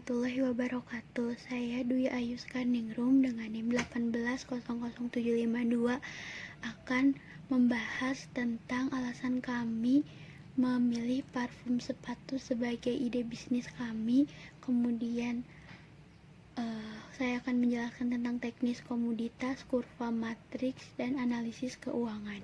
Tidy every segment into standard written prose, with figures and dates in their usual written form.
warahmatullahi wabarakatuh. Saya Dwi Ayuskaningrum dengan NIM 1800752 akan membahas tentang alasan kami memilih parfum sepatu sebagai ide bisnis kami. Kemudian saya akan menjelaskan tentang teknis komoditas, kurva matriks, dan analisis keuangan.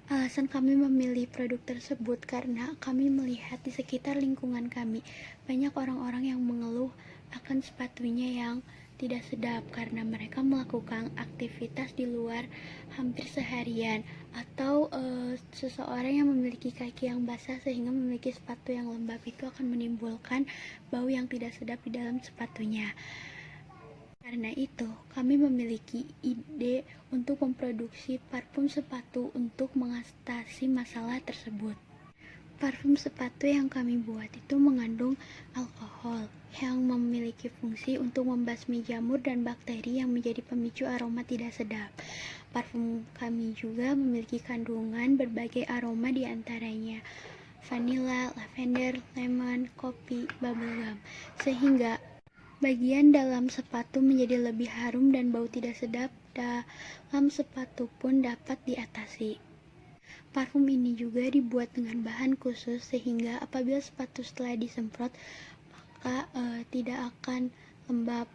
Alasan kami memilih produk tersebut karena kami melihat di sekitar lingkungan kami banyak orang-orang yang mengeluh akan sepatunya yang tidak sedap karena mereka melakukan aktivitas di luar hampir seharian, atau seseorang yang memiliki kaki yang basah sehingga memiliki sepatu yang lembab itu akan menimbulkan bau yang tidak sedap di dalam sepatunya. Karena itu, kami memiliki ide untuk memproduksi parfum sepatu untuk mengatasi masalah tersebut. Parfum sepatu yang kami buat itu mengandung alkohol yang memiliki fungsi untuk membasmi jamur dan bakteri yang menjadi pemicu aroma tidak sedap. Parfum kami juga memiliki kandungan berbagai aroma diantaranya vanilla, lavender, lemon, kopi, bubblegum, sehingga bagian dalam sepatu menjadi lebih harum dan bau tidak sedap dalam sepatu pun dapat diatasi. Parfum ini juga dibuat dengan bahan khusus sehingga apabila sepatu setelah disemprot maka tidak akan lembab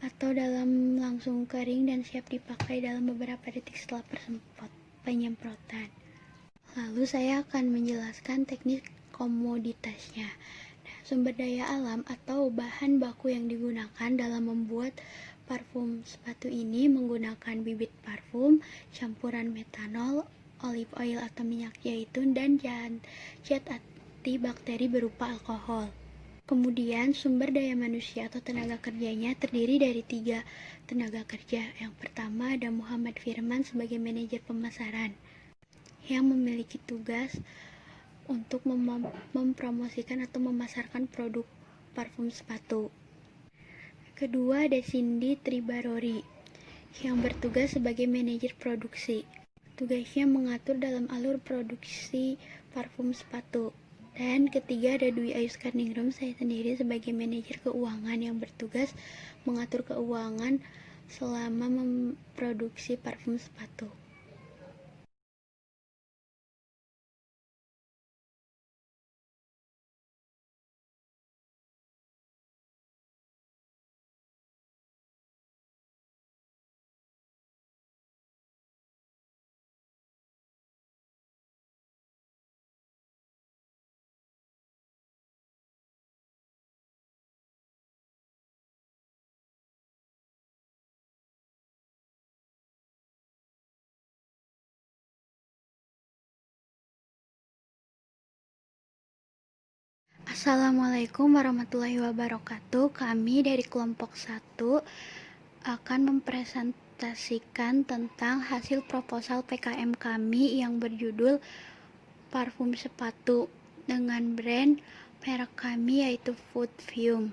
atau dalam langsung kering dan siap dipakai dalam beberapa detik setelah penyemprotan. Lalu saya akan menjelaskan teknik komoditasnya. Sumber daya alam atau bahan baku yang digunakan dalam membuat parfum sepatu ini menggunakan bibit parfum, campuran metanol, olive oil atau minyak zaitun, dan zat antibakteri berupa alkohol. Kemudian sumber daya manusia atau tenaga kerjanya terdiri dari 3 tenaga kerja. Yang pertama ada Muhammad Firman sebagai manajer pemasaran yang memiliki tugas untuk mempromosikan atau memasarkan produk parfum sepatu. Kedua ada Cindy Tribarori yang bertugas sebagai manajer produksi. Tugasnya mengatur dalam alur produksi parfum sepatu. Dan ketiga ada Dwi Ayuskaningrum, saya sendiri sebagai manajer keuangan yang bertugas mengatur keuangan selama memproduksi parfum sepatu. Assalamualaikum warahmatullahi wabarakatuh. Kami dari kelompok 1 akan mempresentasikan tentang hasil proposal PKM kami yang berjudul parfum sepatu dengan brand merek kami yaitu Food Fume.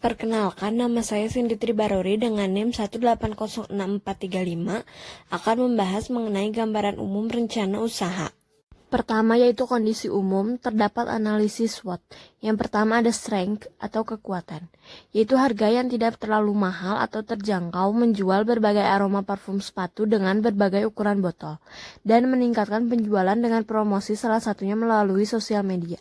Perkenalkan, nama saya Cindy Tribarori dengan NIM 1806435 akan membahas mengenai gambaran umum rencana usaha. Pertama yaitu kondisi umum, terdapat analisis SWOT. Yang pertama ada strength atau kekuatan, yaitu harga yang tidak terlalu mahal atau terjangkau menjual berbagai aroma parfum sepatu dengan berbagai ukuran botol, dan meningkatkan penjualan dengan promosi salah satunya melalui sosial media.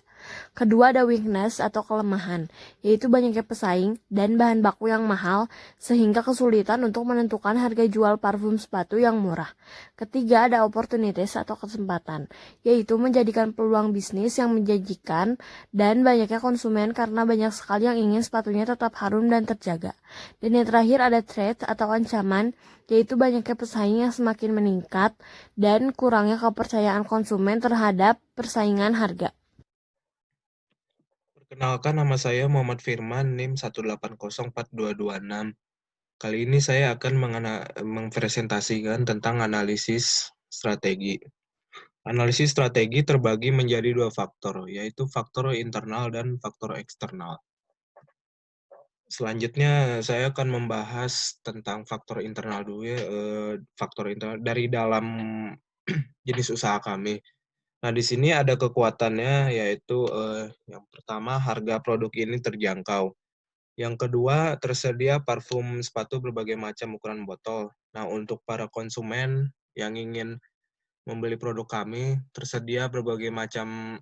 Kedua ada weakness atau kelemahan, yaitu banyaknya pesaing dan bahan baku yang mahal sehingga kesulitan untuk menentukan harga jual parfum sepatu yang murah. Ketiga ada opportunities atau kesempatan, yaitu menjadikan peluang bisnis yang menjanjikan dan banyaknya konsumen karena banyak sekali yang ingin sepatunya tetap harum dan terjaga. Dan yang terakhir ada threat atau ancaman, yaitu banyaknya pesaing yang semakin meningkat dan kurangnya kepercayaan konsumen terhadap persaingan harga. Perkenalkan, nama saya Muhammad Firman, NIM 1804226. Kali ini saya akan mempresentasikan tentang analisis strategi. Analisis strategi terbagi menjadi dua faktor, yaitu faktor internal dan faktor eksternal. Selanjutnya saya akan membahas tentang faktor internal dulu ya, faktor internal dari dalam jenis usaha kami. Nah, di sini ada kekuatannya yaitu yang pertama harga produk ini terjangkau. Yang kedua, tersedia parfum sepatu berbagai macam ukuran botol. Nah, untuk para konsumen yang ingin membeli produk kami, tersedia berbagai macam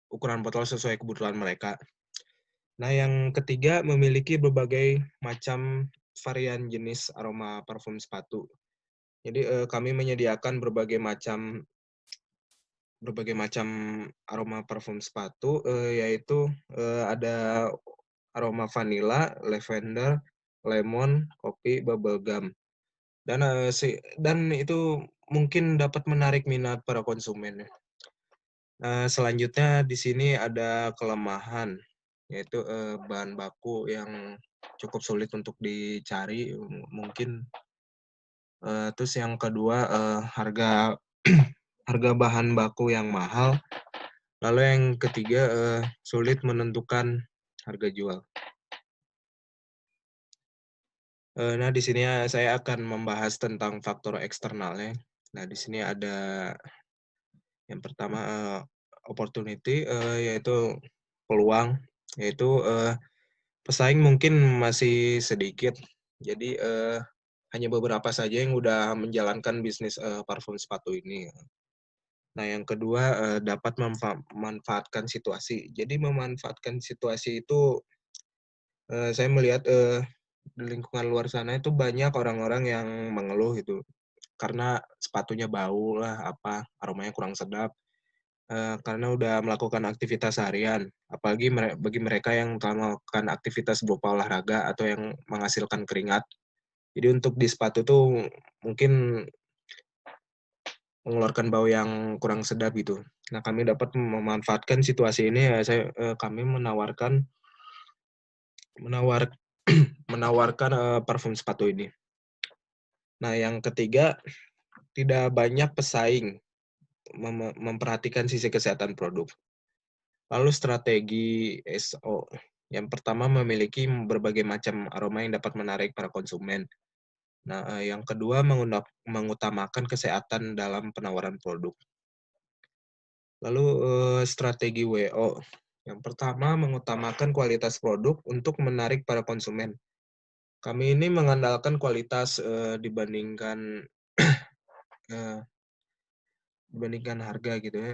ukuran botol sesuai kebutuhan mereka. Nah, yang ketiga, memiliki berbagai macam varian jenis aroma parfum sepatu. Jadi, kami menyediakan berbagai macam aroma parfum sepatu, yaitu, ada aroma vanilla, lavender, lemon, kopi, bubblegum. Dan itu mungkin dapat menarik minat para konsumen ya. Selanjutnya di sini ada kelemahan, yaitu, bahan baku yang cukup sulit untuk dicari, mungkin, terus yang kedua, harga harga bahan baku yang mahal, lalu yang ketiga, sulit menentukan harga jual. Nah, di sini saya akan membahas tentang faktor eksternalnya. Nah, di sini ada yang pertama, opportunity, yaitu peluang, yaitu, pesaing mungkin masih sedikit. Jadi, hanya beberapa saja yang udah menjalankan bisnis, parfum sepatu ini. Nah, yang kedua, dapat memanfaatkan situasi. Jadi memanfaatkan situasi itu, saya melihat, di lingkungan luar sana itu banyak orang-orang yang mengeluh gitu, karena sepatunya bau lah, apa, aromanya kurang sedap, karena udah melakukan aktivitas harian. Apalagi bagi mereka yang telah melakukan aktivitas berupa olahraga atau yang menghasilkan keringat. Jadi untuk di sepatu tuh mungkin mengeluarkan bau yang kurang sedap gitu. Nah, kami dapat memanfaatkan situasi ini ya kami menawar menawarkan, parfum sepatu ini. Nah, yang ketiga, tidak banyak pesaing memperhatikan sisi kesehatan produk. Lalu strategi SO. Yang pertama memiliki berbagai macam aroma yang dapat menarik para konsumen. Nah, yang kedua mengutamakan kesehatan dalam penawaran produk. Lalu, strategi WO. Yang pertama mengutamakan kualitas produk untuk menarik para konsumen. Kami ini mengandalkan kualitas, eee, dibandingkan harga gitu ya,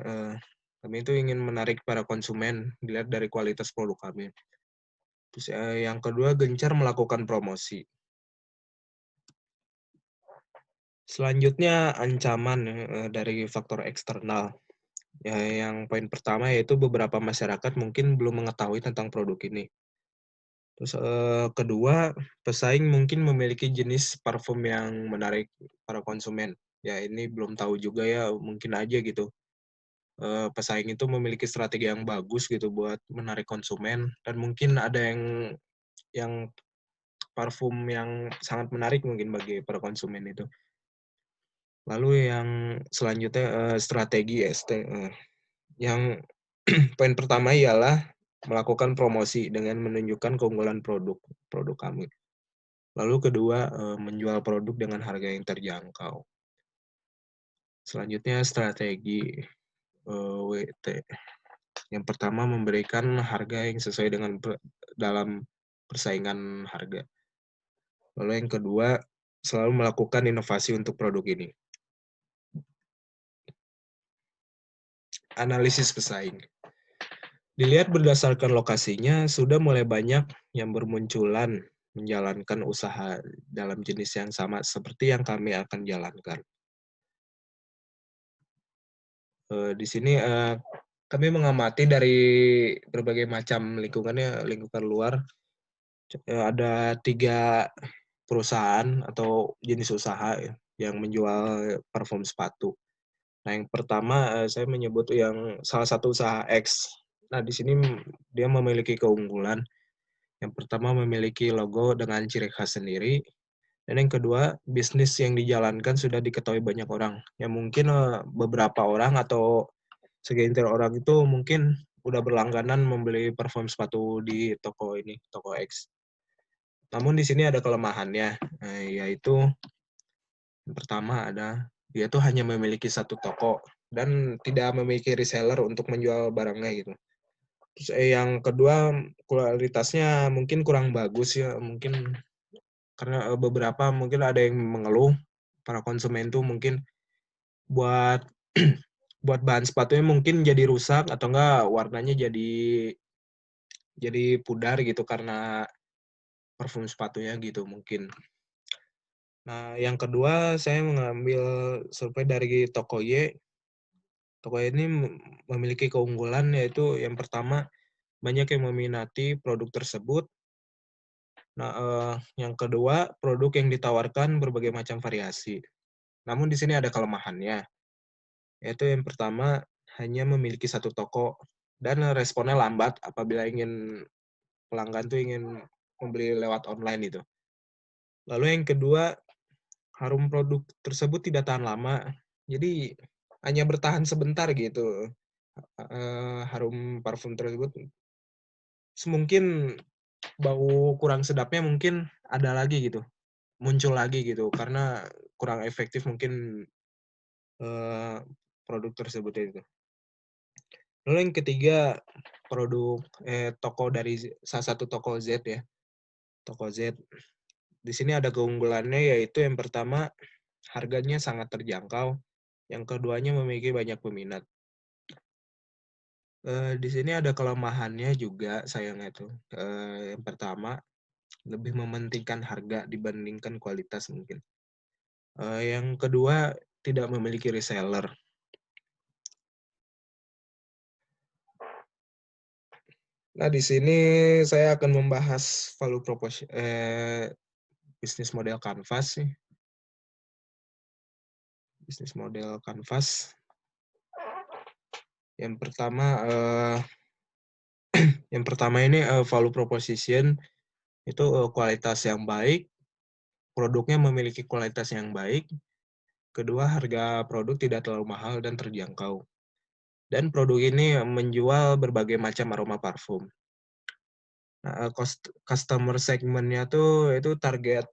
kami itu ingin menarik para konsumen dilihat dari kualitas produk kami. Terus, yang kedua gencar melakukan promosi. Selanjutnya ancaman ya, dari faktor eksternal. Ya, yang poin pertama yaitu beberapa masyarakat mungkin belum mengetahui tentang produk ini. Terus, kedua, pesaing mungkin memiliki jenis parfum yang menarik para konsumen. Ya ini belum tahu juga ya, mungkin aja gitu, pesaing itu memiliki strategi yang bagus gitu buat menarik konsumen dan mungkin ada yang parfum yang sangat menarik mungkin bagi para konsumen itu. Lalu yang selanjutnya, strategi ST, yang poin pertama ialah melakukan promosi dengan menunjukkan keunggulan produk kami. Lalu kedua, menjual produk dengan harga yang terjangkau. Selanjutnya strategi, WT. Yang pertama memberikan harga yang sesuai dengan dalam persaingan harga. Lalu yang kedua, selalu melakukan inovasi untuk produk ini. Analisis pesaing. Dilihat berdasarkan lokasinya, sudah mulai banyak yang bermunculan menjalankan usaha dalam jenis yang sama seperti yang kami akan jalankan. Di sini, kami mengamati dari berbagai macam lingkungan luar, ada 3 perusahaan atau jenis usaha ya, yang menjual parfum sepatu. Nah, yang pertama, saya menyebut yang salah satu usaha X. Nah, di sini dia memiliki keunggulan. Yang pertama memiliki logo dengan ciri khas sendiri. Dan yang kedua, bisnis yang dijalankan sudah diketahui banyak orang. Ya mungkin beberapa orang atau segelintir orang itu mungkin udah berlangganan membeli parfum sepatu di toko ini, toko X. Namun di sini ada kelemahannya, yaitu yang pertama ada dia tuh hanya memiliki satu toko dan tidak memiliki reseller untuk menjual barangnya gitu. Terus yang kedua, kualitasnya mungkin kurang bagus ya, mungkin karena beberapa mungkin ada yang mengeluh para konsumen tuh mungkin buat buat bahan sepatunya mungkin jadi rusak atau enggak warnanya jadi pudar gitu karena parfum sepatunya gitu mungkin. Nah, yang kedua saya mengambil survei dari toko Y. Toko Y ini memiliki keunggulan yaitu yang pertama banyak yang meminati produk tersebut. Nah, yang kedua produk yang ditawarkan berbagai macam variasi. Namun di sini ada kelemahannya, yaitu yang pertama hanya memiliki satu toko dan responnya lambat apabila pelanggan tuh ingin membeli lewat online itu. Lalu yang kedua, harum produk tersebut tidak tahan lama. Jadi hanya bertahan sebentar gitu. Harum parfum tersebut mungkin bau kurang sedapnya mungkin ada lagi gitu, muncul lagi gitu karena kurang efektif mungkin eh, produk tersebut itu. Lalu yang ketiga, toko dari salah satu toko Z ya, toko Z. Di sini ada keunggulannya yaitu yang pertama harganya sangat terjangkau, yang keduanya memiliki banyak peminat. Di sini ada kelemahannya juga sayangnya tuh. Yang pertama lebih mementingkan harga dibandingkan kualitas mungkin. Yang kedua tidak memiliki reseller. Nah, di sini saya akan membahas value proposition bisnis model Canvas sih. Bisnis model Canvas. Yang pertama ini value proposition itu kualitas yang baik, produknya memiliki kualitas yang baik. Kedua, harga produk tidak terlalu mahal dan terjangkau. Dan produk ini menjual berbagai macam aroma parfum. Nah, customer segmentnya tuh itu target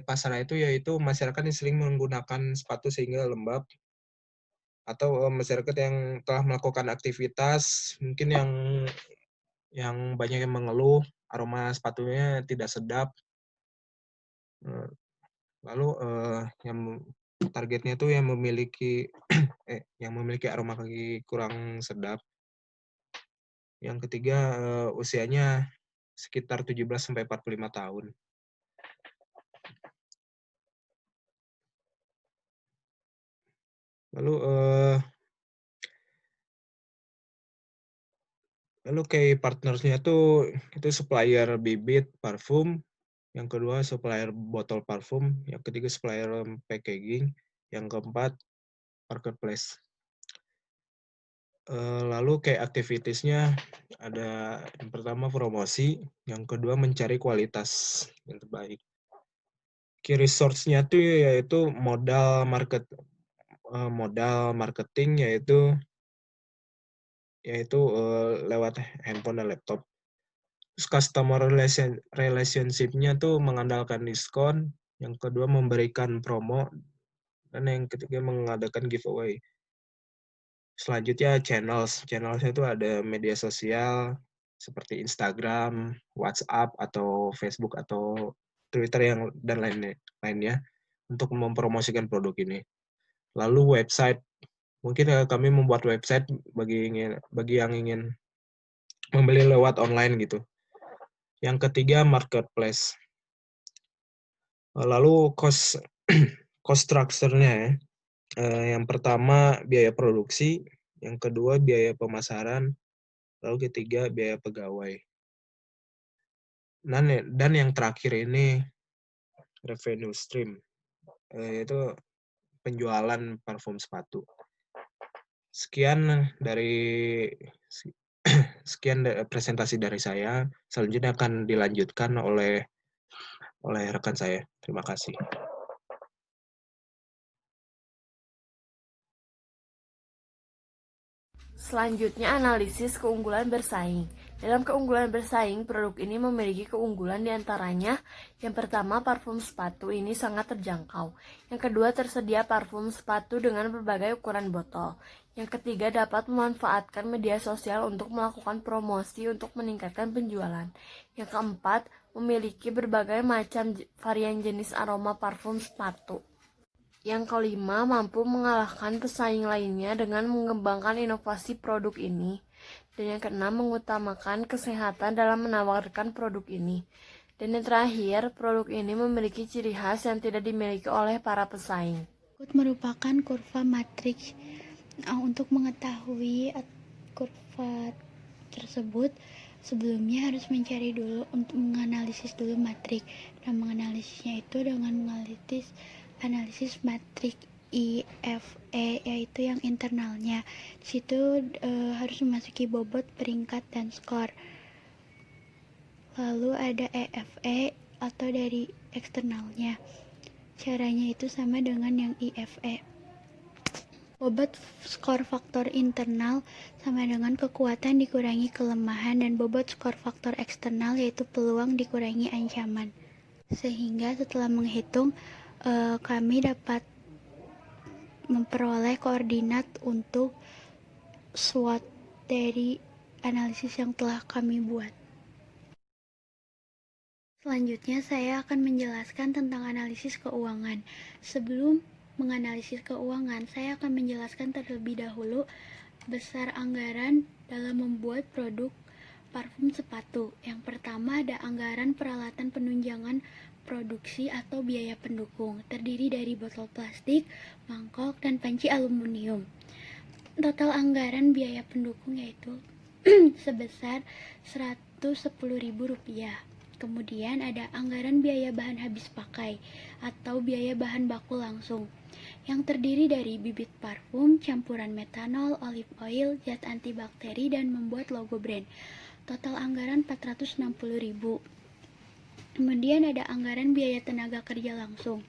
pasarnya itu yaitu masyarakat yang sering menggunakan sepatu sehingga lembab atau masyarakat yang telah melakukan aktivitas mungkin yang banyak yang mengeluh aroma sepatunya tidak sedap. Lalu yang targetnya tuh yang memiliki aroma kaki kurang sedap. Yang ketiga usianya sekitar 17 sampai 45 tahun. Lalu kayak partnersnya tuh itu supplier bibit parfum, yang kedua supplier botol parfum, yang ketiga supplier packaging, yang keempat marketplace. Lalu kayak aktivitasnya ada yang pertama promosi, yang kedua mencari kualitas yang terbaik. Key resource-nya tuh yaitu modal marketing yaitu lewat handphone dan laptop. Terus customer relationship-nya tuh mengandalkan diskon, yang kedua memberikan promo, dan yang ketiga mengadakan giveaway. Selanjutnya channels-nya itu ada media sosial seperti Instagram, WhatsApp atau Facebook atau Twitter dan lainnya untuk mempromosikan produk ini. Lalu website, mungkin kami membuat website bagi yang ingin membeli lewat online gitu. Yang ketiga marketplace. Lalu cost structure-nya ya. Yang pertama biaya produksi, yang kedua biaya pemasaran, lalu ketiga biaya pegawai. Dan yang terakhir ini revenue stream, yaitu penjualan parfum sepatu. Sekian presentasi dari saya. Selanjutnya akan dilanjutkan oleh oleh rekan saya. Terima kasih. Selanjutnya, analisis keunggulan bersaing. Dalam keunggulan bersaing, produk ini memiliki keunggulan diantaranya: yang pertama, parfum sepatu ini sangat terjangkau. Yang kedua, tersedia parfum sepatu dengan berbagai ukuran botol. Yang ketiga, dapat memanfaatkan media sosial untuk melakukan promosi untuk meningkatkan penjualan. Yang keempat, memiliki berbagai macam varian jenis aroma parfum sepatu. Yang kelima, mampu mengalahkan pesaing lainnya dengan mengembangkan inovasi produk ini. Dan yang keenam, mengutamakan kesehatan dalam menawarkan produk ini. Dan yang terakhir, produk ini memiliki ciri khas yang tidak dimiliki oleh para pesaing. Berikut merupakan kurva matriks. Untuk mengetahui kurva tersebut, sebelumnya harus mencari dulu untuk menganalisis dulu matrik. Dan menganalisisnya itu dengan analisis matrik IFE, yaitu yang internalnya. Di situ harus memasuki bobot, peringkat, dan skor. Lalu ada EFE atau dari eksternalnya. Caranya itu sama dengan yang IFE. Bobot skor faktor internal sama dengan kekuatan dikurangi kelemahan, dan bobot skor faktor eksternal yaitu peluang dikurangi ancaman. Sehingga setelah menghitung, kami dapat memperoleh koordinat untuk SWOT dari analisis yang telah kami buat. Selanjutnya saya akan menjelaskan tentang analisis keuangan. Sebelum menganalisis keuangan, saya akan menjelaskan terlebih dahulu besar anggaran dalam membuat produk parfum sepatu. Yang pertama ada anggaran peralatan penunjangan produksi atau biaya pendukung, terdiri dari botol plastik, mangkok, dan panci aluminium. Total anggaran biaya pendukung yaitu sebesar Rp110.000. Kemudian ada anggaran biaya bahan habis pakai atau biaya bahan baku langsung, yang terdiri dari bibit parfum, campuran metanol, olive oil, zat antibakteri, dan membuat logo brand. Total anggaran Rp460.000. Kemudian ada anggaran biaya tenaga kerja langsung,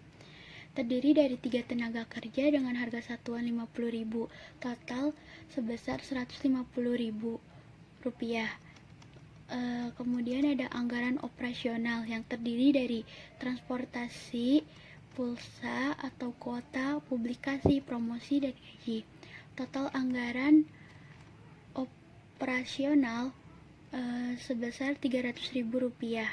terdiri dari 3 tenaga kerja dengan harga satuan Rp50.000, total sebesar Rp150.000. Kemudian ada anggaran operasional yang terdiri dari transportasi, pulsa atau kuota, publikasi, promosi, dan gaji. Total anggaran operasional sebesar Rp300.000.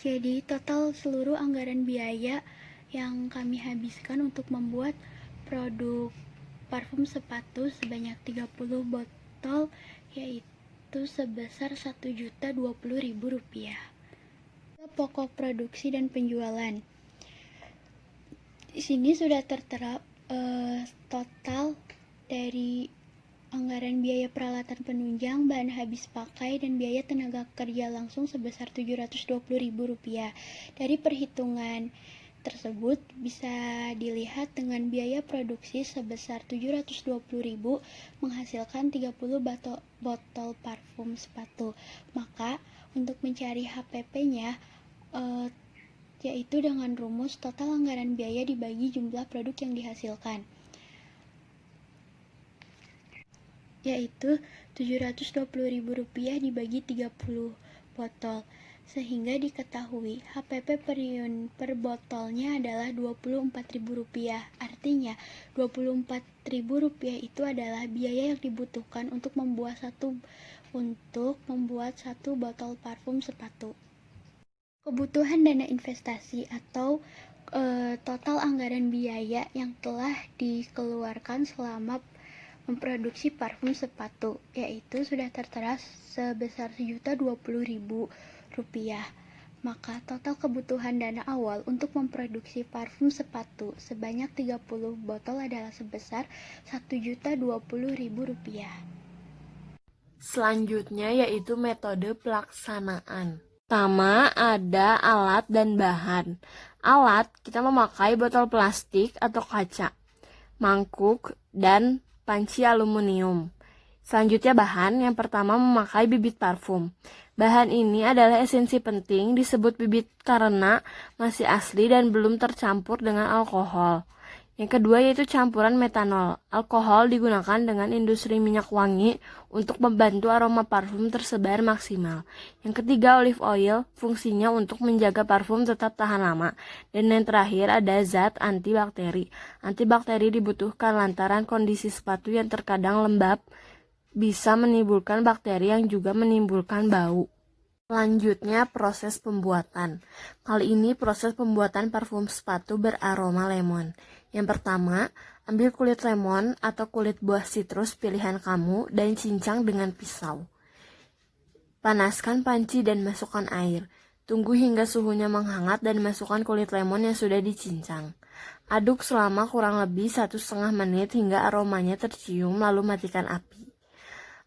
Jadi total seluruh anggaran biaya yang kami habiskan untuk membuat produk parfum sepatu sebanyak 30 botol yaitu sebesar Rp1.020.000. Pokok produksi dan penjualan. Di sini sudah tertera total dari anggaran biaya peralatan penunjang, bahan habis pakai, dan biaya tenaga kerja langsung sebesar Rp720.000. Dari perhitungan tersebut bisa dilihat dengan biaya produksi sebesar Rp720.000 menghasilkan 30 botol parfum sepatu. Maka untuk mencari HPP-nya yaitu dengan rumus total anggaran biaya dibagi jumlah produk yang dihasilkan, yaitu Rp720.000 dibagi 30 botol, sehingga diketahui HPP per botolnya adalah Rp24.000. Artinya Rp24.000 itu adalah biaya yang dibutuhkan untuk membuat satu botol parfum sepatu. Kebutuhan dana investasi atau total anggaran biaya yang telah dikeluarkan selama memproduksi parfum sepatu, yaitu sudah tertera sebesar Rp1.020.000. Maka total kebutuhan dana awal untuk memproduksi parfum sepatu sebanyak 30 botol adalah sebesar Rp1.020.000. Selanjutnya yaitu metode pelaksanaan. Pertama, ada alat dan bahan. Alat, kita memakai botol plastik atau kaca, mangkuk, dan panci aluminium. Selanjutnya bahan, yang pertama memakai bibit parfum. Bahan ini adalah esensi penting, disebut bibit karena masih asli dan belum tercampur dengan alkohol. Yang kedua yaitu campuran metanol. Alkohol digunakan dengan industri minyak wangi untuk membantu aroma parfum tersebar maksimal. Yang ketiga olive oil, fungsinya untuk menjaga parfum tetap tahan lama. Dan yang terakhir ada zat antibakteri. Antibakteri dibutuhkan lantaran kondisi sepatu yang terkadang lembab bisa menimbulkan bakteri yang juga menimbulkan bau. Selanjutnya proses pembuatan. Kali ini proses pembuatan parfum sepatu beraroma lemon. Yang pertama, ambil kulit lemon atau kulit buah sitrus pilihan kamu dan cincang dengan pisau. Panaskan panci dan masukkan air. Tunggu hingga suhunya menghangat dan masukkan kulit lemon yang sudah dicincang. Aduk selama kurang lebih 1,5 menit hingga aromanya tercium, lalu matikan api.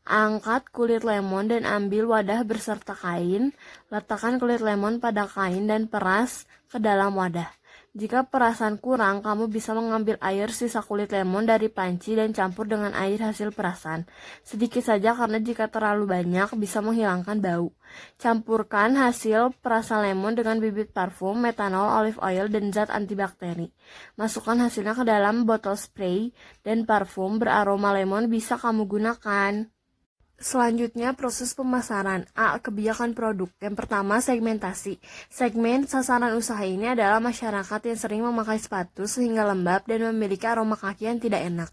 Angkat kulit lemon dan ambil wadah beserta kain. Letakkan kulit lemon pada kain dan peras ke dalam wadah. Jika perasan kurang, kamu bisa mengambil air sisa kulit lemon dari panci dan campur dengan air hasil perasan. Sedikit saja karena jika terlalu banyak bisa menghilangkan bau. Campurkan hasil perasan lemon dengan bibit parfum, metanol, olive oil, dan zat antibakteri. Masukkan hasilnya ke dalam botol spray dan parfum beraroma lemon bisa kamu gunakan. Selanjutnya proses pemasaran. A. Kebijakan produk. Yang pertama segmentasi. Segmen sasaran usaha ini adalah masyarakat yang sering memakai sepatu sehingga lembab dan memiliki aroma kaki yang tidak enak.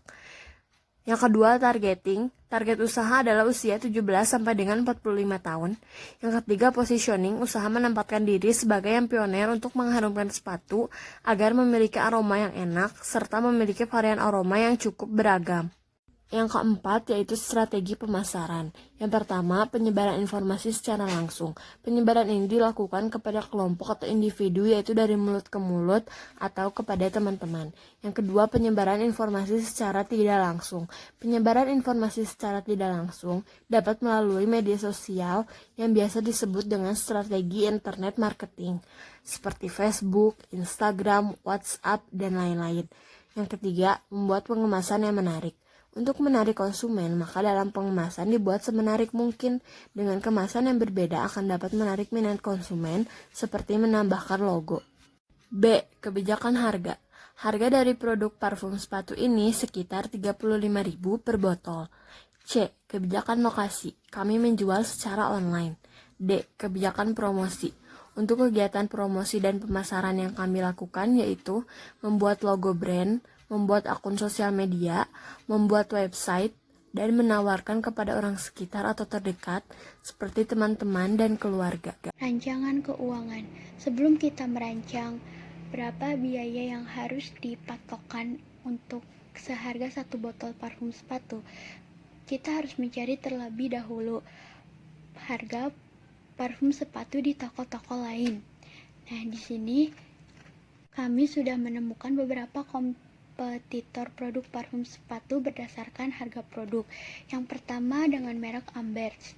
Yang kedua targeting. Target usaha adalah usia 17 sampai dengan 45 tahun. Yang ketiga positioning. Usaha menempatkan diri sebagai yang pionir untuk mengharumkan sepatu agar memiliki aroma yang enak serta memiliki varian aroma yang cukup beragam. Yang keempat yaitu strategi pemasaran. Yang pertama, penyebaran informasi secara langsung. Penyebaran ini dilakukan kepada kelompok atau individu yaitu dari mulut ke mulut atau kepada teman-teman. Yang kedua, penyebaran informasi secara tidak langsung. Penyebaran informasi secara tidak langsung dapat melalui media sosial yang biasa disebut dengan strategi internet marketing seperti Facebook, Instagram, WhatsApp, dan lain-lain. Yang ketiga, membuat pengemasan yang menarik. Untuk menarik konsumen, maka dalam pengemasan dibuat semenarik mungkin. Dengan kemasan yang berbeda akan dapat menarik minat konsumen, seperti menambahkan logo. B. Kebijakan harga. Harga dari produk parfum sepatu ini sekitar 35.000 per botol. C. Kebijakan lokasi. Kami menjual secara online. D. Kebijakan promosi. Untuk kegiatan promosi dan pemasaran yang kami lakukan yaitu membuat logo brand, membuat akun sosial media, membuat website, dan menawarkan kepada orang sekitar atau terdekat seperti teman-teman dan keluarga. Rancangan keuangan. Sebelum kita merancang berapa biaya yang harus dipatokkan untuk seharga satu botol parfum sepatu, kita harus mencari terlebih dahulu harga parfum sepatu di toko-toko lain. Nah, di sini kami sudah menemukan beberapa kompetitor produk parfum sepatu berdasarkan harga produk. Yang pertama dengan merek Amberge,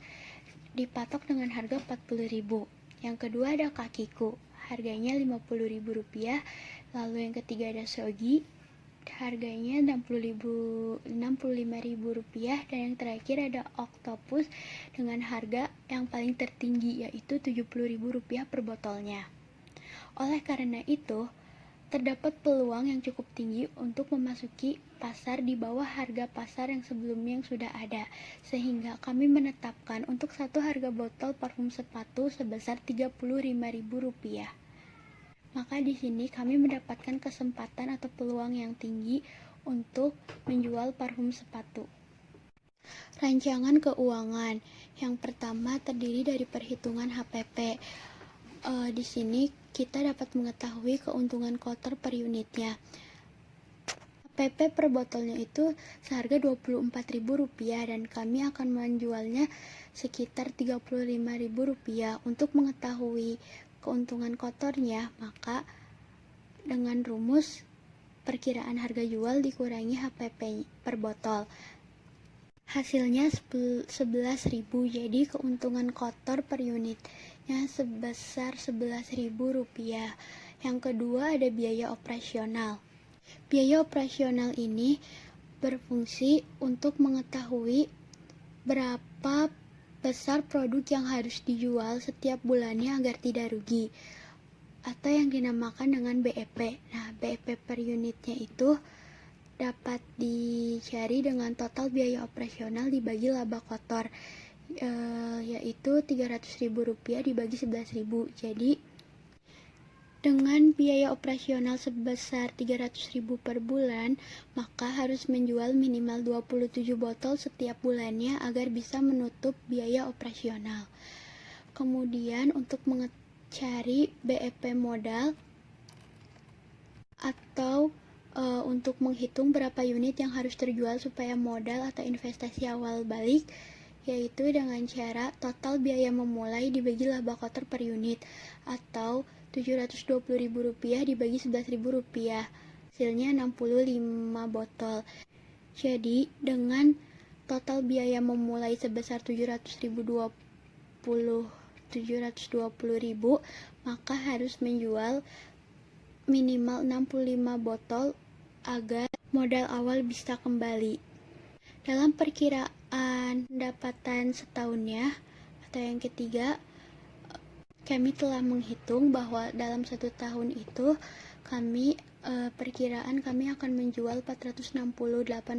dipatok dengan harga 40.000. Yang kedua ada Kakiku, harganya Rp50.000. Lalu yang ketiga ada Sogi, harganya Rp65.000. Dan yang terakhir ada Octopus dengan harga yang paling tertinggi yaitu Rp70.000 per botolnya. Oleh karena itu, terdapat peluang yang cukup tinggi untuk memasuki pasar di bawah harga pasar yang sebelumnya yang sudah ada, sehingga kami menetapkan untuk satu harga botol parfum sepatu sebesar Rp35.000. Maka di sini kami mendapatkan kesempatan atau peluang yang tinggi untuk menjual parfum sepatu. Rancangan keuangan yang pertama terdiri dari perhitungan HPP. Di sini kita dapat mengetahui keuntungan kotor per unitnya. HPP per botolnya itu seharga Rp24.000 dan kami akan menjualnya sekitar Rp35.000. Untuk mengetahui keuntungan kotornya, maka dengan rumus perkiraan harga jual dikurangi HPP per botol. Hasilnya 11.000, jadi keuntungan kotor per unitnya sebesar Rp11.000. Yang kedua ada biaya operasional. Biaya operasional ini berfungsi untuk mengetahui berapa besar produk yang harus dijual setiap bulannya agar tidak rugi, atau yang dinamakan dengan BEP. Nah, BEP per unitnya itu dapat dicari dengan total biaya operasional dibagi laba kotor, yaitu Rp300.000 dibagi 11.000. Jadi dengan biaya operasional sebesar Rp300.000 per bulan, maka harus menjual minimal 27 botol setiap bulannya agar bisa menutup biaya operasional. Kemudian untuk mencari BEP modal atau untuk menghitung berapa unit yang harus terjual supaya modal atau investasi awal balik, yaitu dengan cara total biaya memulai dibagi laba kotor per unit, atau Rp720.000 dibagi Rp11.000, hasilnya 65 botol. Jadi dengan total biaya memulai sebesar Rp720.000, maka harus menjual minimal 65 botol agar modal awal bisa kembali. Dalam perkiraan pendapatan setahunnya atau yang ketiga, kami telah menghitung bahwa dalam 1 tahun itu perkiraan kami akan menjual 468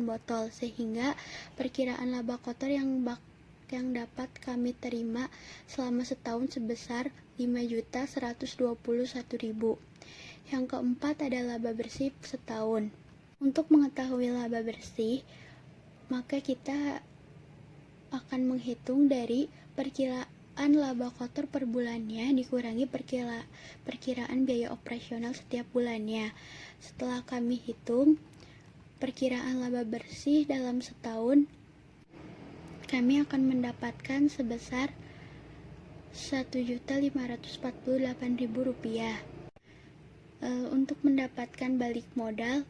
botol, sehingga perkiraan laba kotor yang dapat kami terima selama setahun sebesar Rp5.121.000. Yang keempat ada laba bersih setahun. Untuk mengetahui laba bersih, maka kita akan menghitung dari perkiraan laba kotor per bulannya dikurangi perkiraan biaya operasional setiap bulannya. Setelah kami hitung perkiraan laba bersih dalam setahun, kami akan mendapatkan sebesar Rp1.548.000. Untuk mendapatkan balik modal,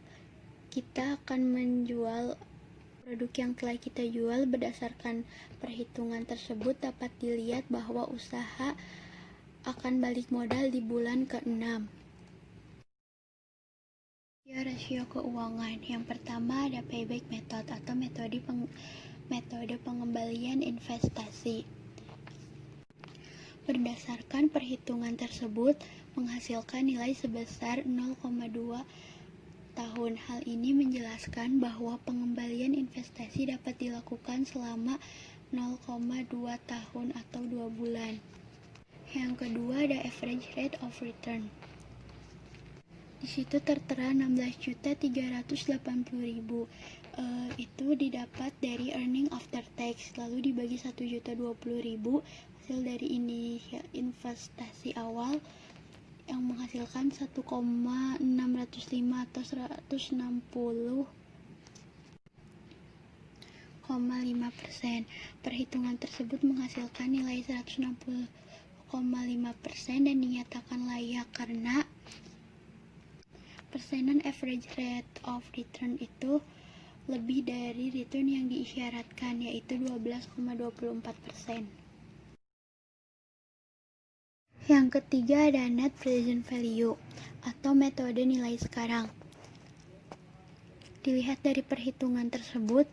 kita akan menjual produk yang telah kita jual. Berdasarkan perhitungan tersebut dapat dilihat bahwa usaha akan balik modal di bulan ke-6. Rasio keuangan. Yang pertama ada payback method atau metode pengembalian investasi. Berdasarkan perhitungan tersebut menghasilkan nilai sebesar 0,2 tahun. Hal ini menjelaskan bahwa pengembalian investasi dapat dilakukan selama 0,2 tahun atau 2 bulan. Yang kedua ada average rate of return. Di situ tertera 16.380.000. Itu didapat dari earning after tax, lalu dibagi 1.020.000 hasil dari investasi awal yang menghasilkan 1,605 atau 160,5%. Perhitungan tersebut menghasilkan nilai 160,5% dan dinyatakan layak karena persenan average rate of return itu lebih dari return yang diisyaratkan, yaitu 12,24%. Yang ketiga ada net present value atau metode nilai sekarang. Dilihat dari perhitungan tersebut,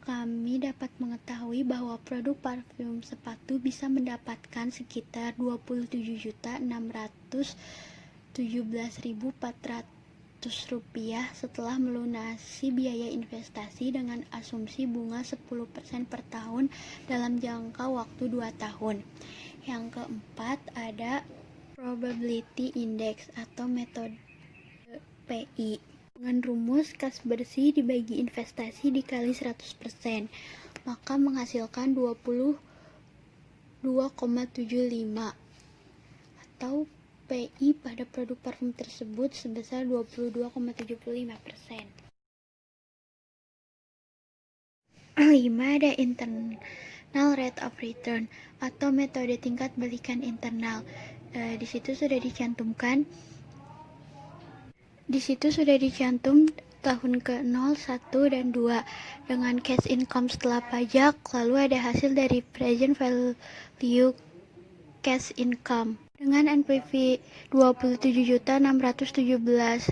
kami dapat mengetahui bahwa produk parfum sepatu bisa mendapatkan sekitar Rp27.617.400 setelah melunasi biaya investasi dengan asumsi bunga 10% per tahun dalam jangka waktu 2 tahun. Yang keempat ada probability index atau metode PI. Dengan rumus kas bersih dibagi investasi dikali 100%, maka menghasilkan 22,75 atau PI pada produk parfum tersebut sebesar 22,75%. 5 ada internal rate of return atau metode tingkat balikan internal. Di situ sudah dicantum tahun ke-0, 1, dan 2 dengan cash income setelah pajak, lalu ada hasil dari present value cash income. Dengan NPV Rp27.617.400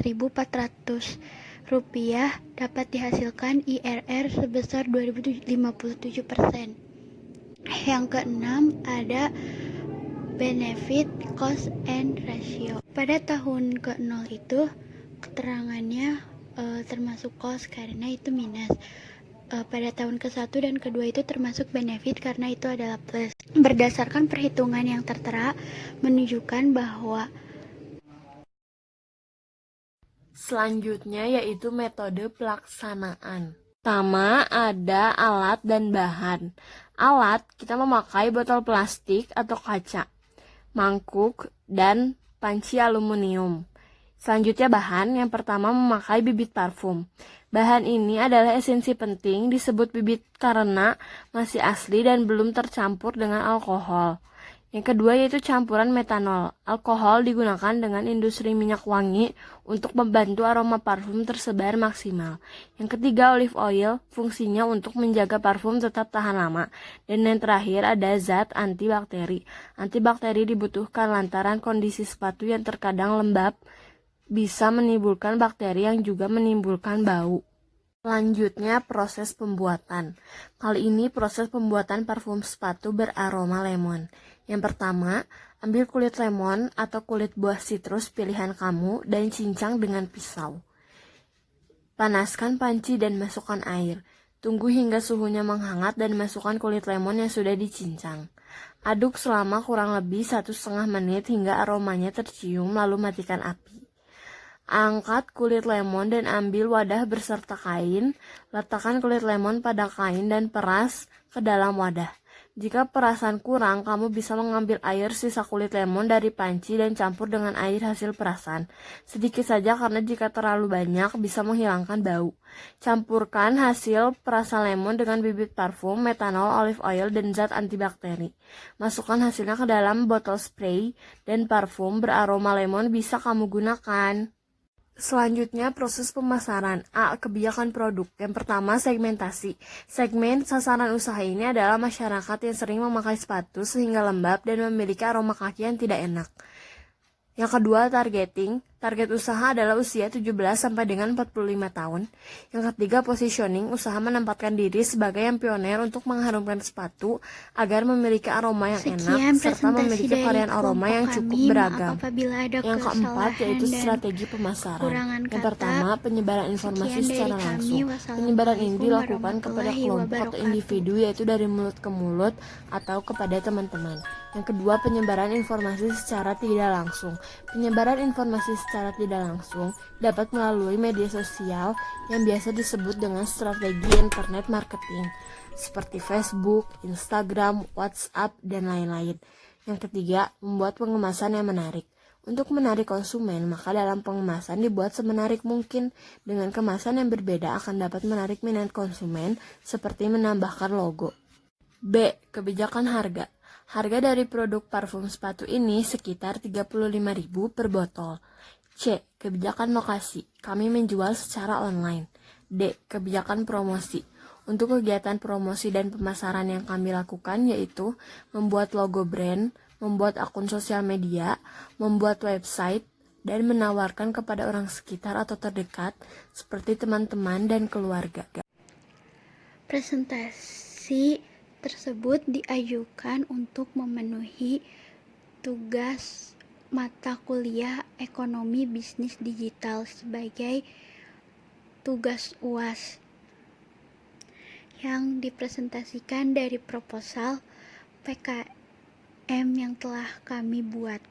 dapat dihasilkan IRR sebesar 2057%. Yang keenam ada benefit cost and ratio. Pada tahun ke-0 itu keterangannya termasuk cost karena itu minus. Pada tahun ke-1 dan ke-2 itu termasuk benefit karena itu adalah plus. Berdasarkan perhitungan yang tertera menunjukkan bahwa selanjutnya yaitu metode pelaksanaan. Pertama ada alat dan bahan. Alat kita memakai botol plastik atau kaca, mangkuk, dan panci aluminium. Selanjutnya bahan, yang pertama memakai bibit parfum. Bahan ini adalah esensi penting disebut bibit karena masih asli dan belum tercampur dengan alkohol. Yang kedua yaitu campuran metanol. Alkohol digunakan dengan industri minyak wangi untuk membantu aroma parfum tersebar maksimal. Yang ketiga olive oil, fungsinya untuk menjaga parfum tetap tahan lama. Dan yang terakhir ada zat antibakteri. Antibakteri dibutuhkan lantaran kondisi sepatu yang terkadang lembab bisa menimbulkan bakteri yang juga menimbulkan bau. Selanjutnya proses pembuatan. Kali ini proses pembuatan parfum sepatu beraroma lemon. Yang pertama, ambil kulit lemon atau kulit buah sitrus pilihan kamu dan cincang dengan pisau. Panaskan panci dan masukkan air. Tunggu hingga suhunya menghangat dan masukkan kulit lemon yang sudah dicincang. Aduk selama kurang lebih 1,5 menit hingga aromanya tercium, lalu matikan api. Angkat kulit lemon dan ambil wadah beserta kain. Letakkan kulit lemon pada kain dan peras ke dalam wadah. Jika perasan kurang, kamu bisa mengambil air sisa kulit lemon dari panci dan campur dengan air hasil perasan. Sedikit saja karena jika terlalu banyak bisa menghilangkan bau. Campurkan hasil perasan lemon dengan bibit parfum, metanol, olive oil, dan zat antibakteri. Masukkan hasilnya ke dalam botol spray dan parfum beraroma lemon bisa kamu gunakan. Selanjutnya proses pemasaran. A. Kebijakan produk. Yang pertama segmentasi. Segmen sasaran usaha ini adalah masyarakat yang sering memakai sepatu sehingga lembab dan memiliki aroma kaki yang tidak enak. Yang kedua targeting. Target usaha adalah usia 17 sampai dengan 45 tahun. Yang ketiga positioning. Usaha menempatkan diri sebagai yang pioner untuk mengharumkan sepatu agar memiliki aroma yang enak serta memiliki varian aroma yang cukup beragam. Yang keempat yaitu strategi pemasaran. Yang pertama penyebaran informasi secara langsung. Penyebaran ini dilakukan kepada kelompok atau individu yaitu dari mulut ke mulut atau kepada teman-teman. Yang kedua penyebaran informasi secara tidak langsung. Penyebaran informasi secara tidak langsung dapat melalui media sosial yang biasa disebut dengan strategi internet marketing seperti Facebook, Instagram, WhatsApp, dan lain-lain. Yang ketiga, membuat pengemasan yang menarik. Untuk menarik konsumen, maka dalam pengemasan dibuat semenarik mungkin. Dengan kemasan yang berbeda akan dapat menarik minat konsumen seperti menambahkan logo. B. Kebijakan harga. Harga dari produk parfum sepatu ini sekitar 35.000 per botol. C. Kebijakan lokasi. Kami menjual secara online. D. Kebijakan promosi. Untuk kegiatan promosi dan pemasaran yang kami lakukan yaitu membuat logo brand, membuat akun sosial media, membuat website, dan menawarkan kepada orang sekitar atau terdekat seperti teman-teman dan keluarga. Presentasi tersebut diajukan untuk memenuhi tugas mata kuliah ekonomi bisnis digital sebagai tugas UAS yang dipresentasikan dari proposal PKM yang telah kami buat.